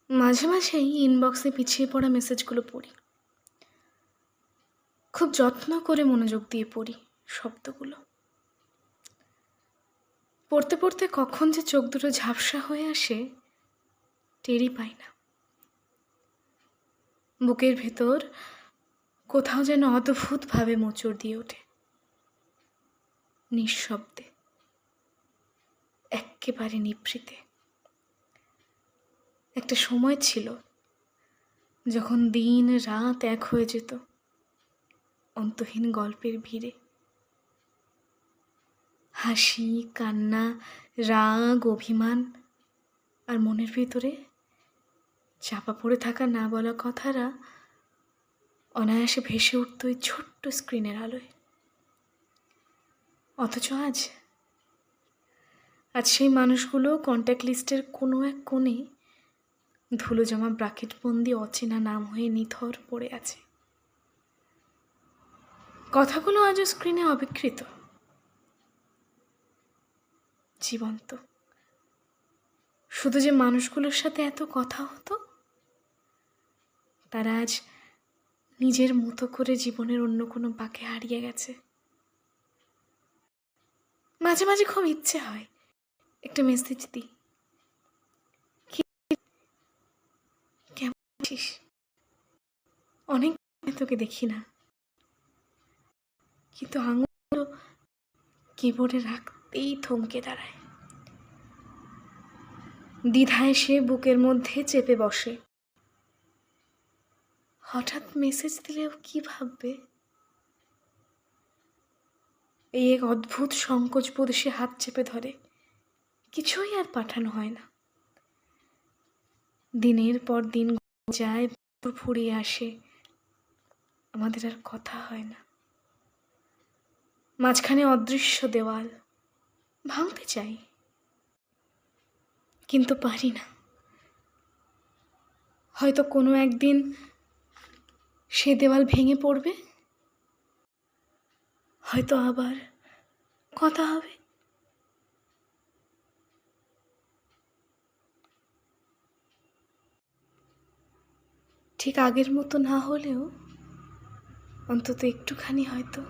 মাঝে মাঝেই ইনবক্সে পিছিয়ে পড়া মেসেজগুলো পড়ি। খুব যত্ন করে মনোযোগ দিয়ে পড়ি শব্দগুলো। পড়তে পড়তে কখন যে চোখ দুটো ঝাপসা হয়ে আসে টেরই পাই না। বুকের ভেতর কোথাও যেন অদ্ভুতভাবে মোচড় দিয়ে ওঠে, নিঃশব্দে, এক্কেবারে নিভৃতে। একটা সময় ছিল যখন দিন রাত এক হয়ে যেত অন্তহীন গল্পের ভিড়ে। হাসি, কান্না, রাগ, অভিমান আর মনের ভেতরে চাপা পড়ে থাকা না বলা কথারা অনায়াসে ভেসে উঠত ওই ছোট্ট স্ক্রিনের আলোয়। অথচ আজ সেই মানুষগুলো কন্ট্যাক্ট লিস্টের কোনো এক কোণে ধুলো জমা ব্রাকেটবন্দি অচেনা নাম হয়ে নিথর পড়ে আছে। কথাগুলো আজও স্ক্রিনে অবিকৃত, জীবন্ত। শুধু যে মানুষগুলোর সাথে এত কথা হতো, তারা আজ নিজের মতো করে জীবনের অন্য কোনো বাঁকে হারিয়ে গেছে। মাঝে মাঝে খুব ইচ্ছে হয় একটা মেসেজ দিই, কেমন আছিস, অনেক তোকে দেখি না, কিন্তু আঙুল কিবোর্ডে রাখতেই থমকে দাঁড়ায়। দ্বিধায় সে বুকের মধ্যে চেপে বসে। হঠাৎ মেসেজ দিলেও কি ভাববে, এই এক অদ্ভুত সংকোচ বোধ সে হাত চেপে ধরে। কিছুই আর পাঠানো হয় না। দিনের পর দিন যায়, ফুরিয়ে আসে, আমাদের আর কথা হয় না। মাঝখানে অদৃশ্য দেওয়াল, ভাঙতে চাই কিন্তু পারি না। হয়তো কোনো একদিন সে দেওয়াল ভেঙে পড়বে, হয়তো আবার কথা হবে। ঠিক আগের মতো না হলেও অন্তত একটুখানি হয়তো